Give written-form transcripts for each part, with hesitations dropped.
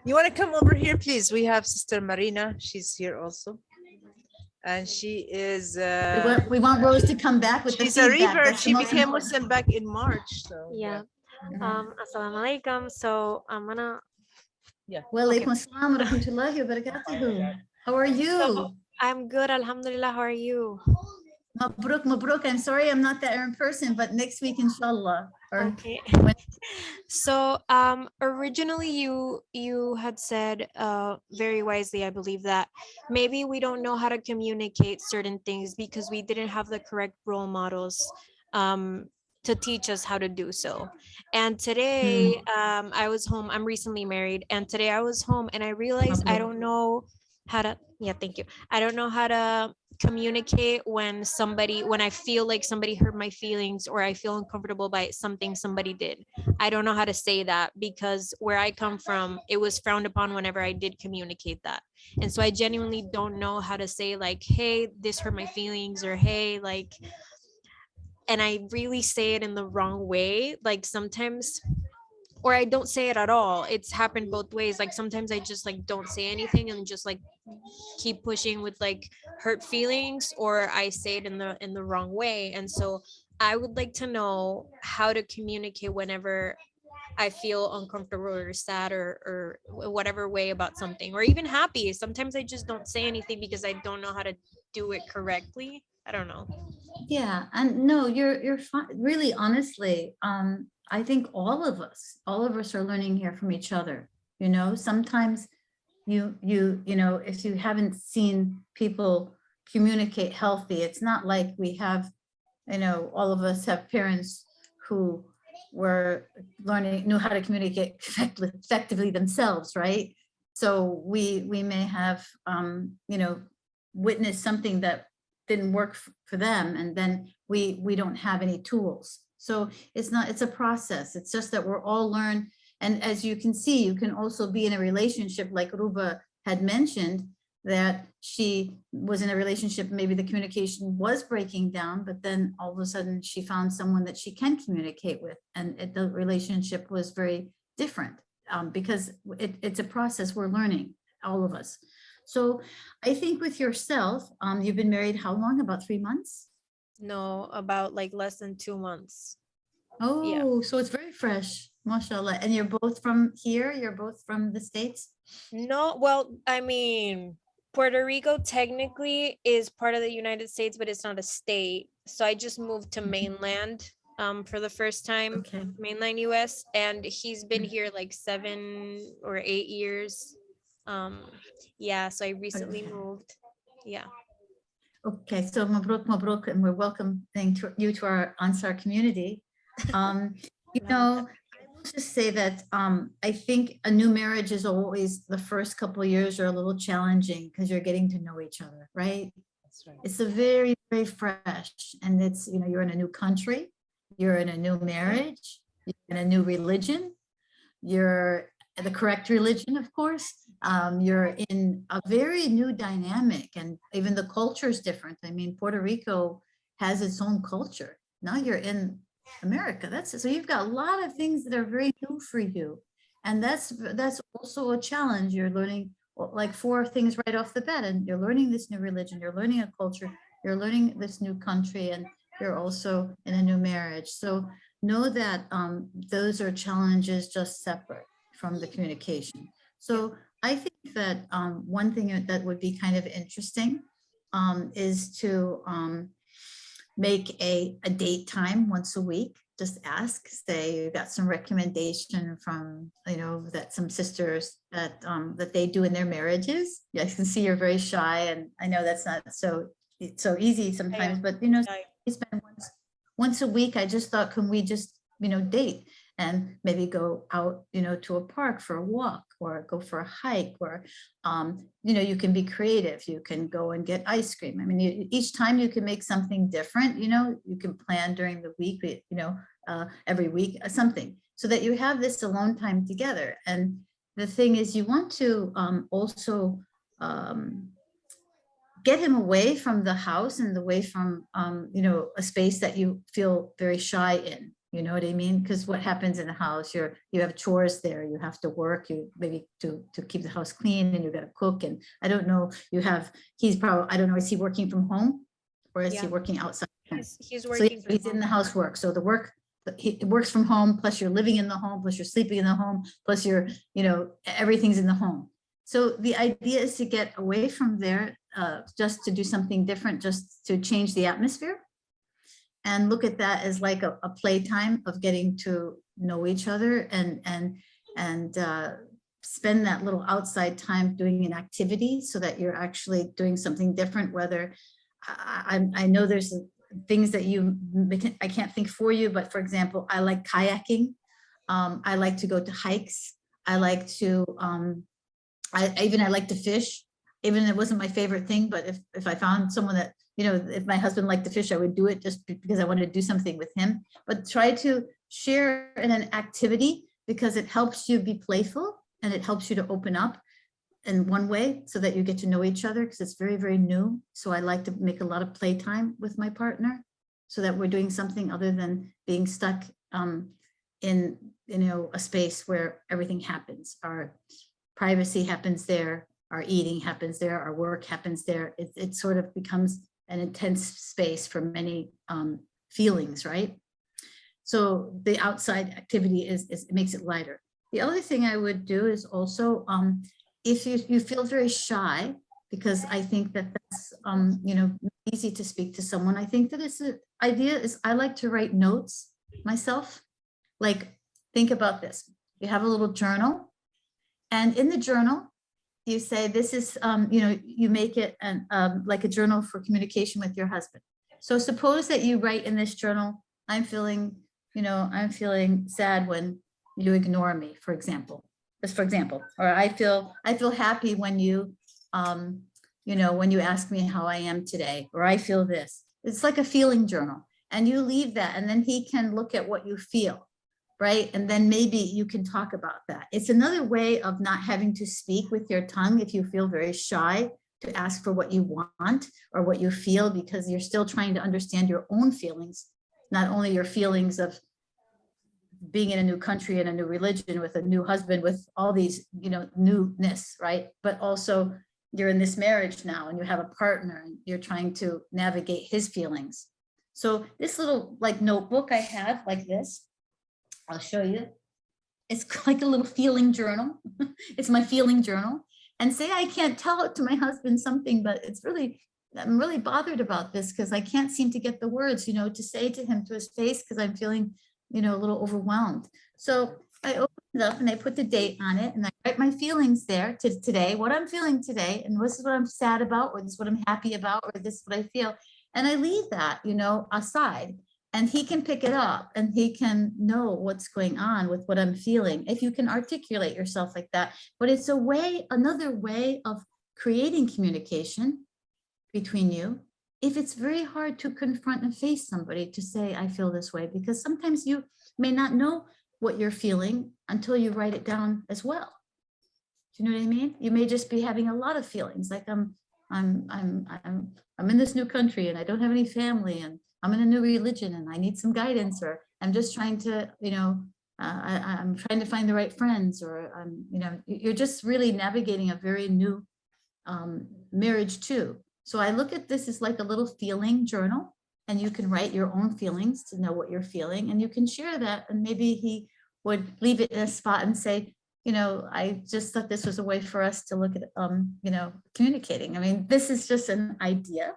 You want to come over here, please? We have Sister Marina. She's here also. And she is... We want Rose to come back with the she's a feedback. revert. She became Muslim back in March. So Yeah. Assalamualaikum. So I'm gonna. Yeah. Walaikum assalam wa rahmatullahi wa barakatuhu. How are you? So, I'm good, alhamdulillah. How are you? Mabruk, mabruk. I'm sorry I'm not there in person, but next week, inshallah. Okay. So originally you had said very wisely, I believe, that maybe we don't know how to communicate certain things because we didn't have the correct role models to teach us how to do so. And today I was home. I'm recently married, and today I was home and I realized I don't know how to, yeah, thank you. I don't know how to communicate when I feel like somebody hurt my feelings, or I feel uncomfortable by something somebody did. I don't know how to say that because where I come from, it was frowned upon whenever I did communicate that. And so I genuinely don't know how to say, like, hey, this hurt my feelings, or hey, like, and I really say it in the wrong way. Like sometimes, or I don't say it at all. It's happened both ways. Like sometimes I just like don't say anything and just like keep pushing with like hurt feelings, or I say it in the wrong way. And so I would like to know how to communicate whenever I feel uncomfortable or sad or whatever way about something, or even happy. Sometimes I just don't say anything because I don't know how to do it correctly. I don't know. Yeah, and no, you're fine. Really, honestly, I think all of us are learning here from each other. You know, sometimes you know, if you haven't seen people communicate healthy, it's not like we have, you know, all of us have parents who were knew how to communicate effectively themselves, right? So we may have, you know, witnessed something that didn't work for them, and then we don't have any tools. So it's a process. It's just that we're all learn. And as you can see, you can also be in a relationship like Ruba had mentioned, that she was in a relationship, maybe the communication was breaking down, but then all of a sudden she found someone that she can communicate with, and the relationship was very different, because it's a process. We're learning, all of us. So I think with yourself, you've been married how long? About 3 months? No, about like less than 2 months. Oh, Yeah. so it's very fresh, mashallah. And you're both from here? You're both from the States? No, well, I mean, Puerto Rico technically is part of the United States, but it's not a state. So I just moved to mainland for the first time, Okay. mainland US, and he's been here like 7 or 8 years. Yeah, so I recently moved. Yeah. Okay, so mabruk, mabruk, and we're welcoming you to our Ansar community. You know, I will just say that I think a new marriage is always, the first couple of years are a little challenging because you're getting to know each other, right? That's right. It's a very, very fresh, and it's, you know, you're in a new country, you're in a new marriage, you're in a new religion, you're the correct religion, of course. You're in a very new dynamic, and even the culture is different. I mean, Puerto Rico has its own culture. Now you're in America. That's it. So you've got a lot of things that are very new for you, and that's also a challenge. You're learning like 4 things right off the bat, and you're learning this new religion, you're learning a culture, you're learning this new country, and you're also in a new marriage. So know that those are challenges just separate from the communication. So I think that one thing that would be kind of interesting is to make a date time once a week. Just ask, say you got some recommendation from, you know, that some sisters that that they do in their marriages. Yeah, I can see you're very shy, and I know that's not so easy sometimes, but you know, you spend once a week. I just thought, can we just, you know, date and maybe go out, you know, to a park for a walk, or go for a hike, or you know, you can be creative. You can go and get ice cream. I mean, each time you can make something different. You know, you can plan during the week, you know, every week something, so that you have this alone time together. And the thing is, you want to also get him away from the house and away from you know, a space that you feel very shy in. You know what I mean? Because what happens in the house, you have chores there, you have to work, you maybe to keep the house clean, and you got to cook. And I don't know, he's probably, I don't know, is he working from home or is he Yeah. working outside? He's So working. he's in the housework. So the work, he works from home, plus you're living in the home, plus you're sleeping in the home, plus you're, everything's in the home. So the idea is to get away from there, just to do something different, just to change the atmosphere. And look at that as like a playtime of getting to know each other, and spend that little outside time doing an activity so that you're actually doing something different. Whether I know there's things that I can't think for you, but for example, I like kayaking. I like to go to hikes. I like to, I like to fish. Even it wasn't my favorite thing, but if I found someone that, if my husband liked to fish, I would do it just because I wanted to do something with him. But try to share in an activity, because it helps you be playful and it helps you to open up in one way so that you get to know each other, because it's very, very new. So I like to make a lot of playtime with my partner so that we're doing something other than being stuck in, a space where everything happens. Our privacy happens there, our eating happens there, our work happens there. It sort of becomes an intense space for many feelings, right? So the outside activity it makes it lighter. The other thing I would do is also, if you feel very shy, because I think that that's, easy to speak to someone. I think that it's an idea is I like to write notes myself. Like, think about this. You have a little journal, and in the journal, you say, this is, you make it like a journal for communication with your husband. So suppose that you write in this journal, I'm feeling sad when you ignore me, for example, or I feel happy when you, when you ask me how I am today, or I feel this. It's like a feeling journal, and you leave that, and then he can look at what you feel. Right? And then maybe you can talk about that. It's another way of not having to speak with your tongue if you feel very shy to ask for what you want or what you feel, because you're still trying to understand your own feelings, not only your feelings of being in a new country and a new religion with a new husband, with all these, newness, right? But also you're in this marriage now and you have a partner and you're trying to navigate his feelings. So this little like notebook I have like this, I'll show you. It's like a little feeling journal. It's my feeling journal. And say I can't tell it to my husband something, but I'm really bothered about this because I can't seem to get the words, to say to him to his face, because I'm feeling, a little overwhelmed. So I open it up and I put the date on it and I write my feelings there to today, what I'm feeling today, and this is what I'm sad about, or this is what I'm happy about, or this is what I feel. And I leave that, aside. And he can pick it up and he can know what's going on with what I'm feeling, if you can articulate yourself like that. But it's another way of creating communication between you. If it's very hard to confront and face somebody to say, I feel this way, because sometimes you may not know what you're feeling until you write it down as well. Do you know what I mean? You may just be having a lot of feelings, like I'm in this new country and I don't have any family, and I'm in a new religion and I need some guidance, or I'm just trying to, I'm trying to find the right friends, or you're just really navigating a very new marriage too. So I look at this as like a little feeling journal, and you can write your own feelings to know what you're feeling, and you can share that. And maybe he would leave it in a spot and say, I just thought this was a way for us to look at, communicating. I mean, this is just an idea.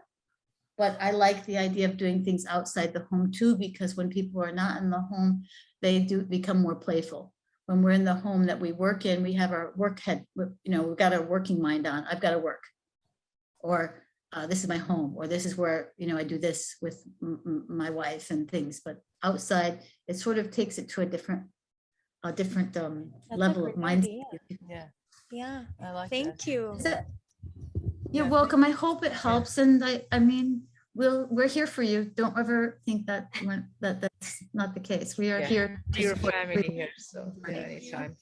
But I like the idea of doing things outside the home too, because when people are not in the home, they do become more playful. When we're in the home that we work in, we have our work head, we've got our working mind on, I've got to work, or this is my home, or this is where, I do this with my wife and things. But outside, it sort of takes it to a different level of mindset. Yeah. I like Thank you. You're welcome. I hope it helps. And I mean, we're here for you. Don't ever think that that's not the case. We are here to your family here. So anytime.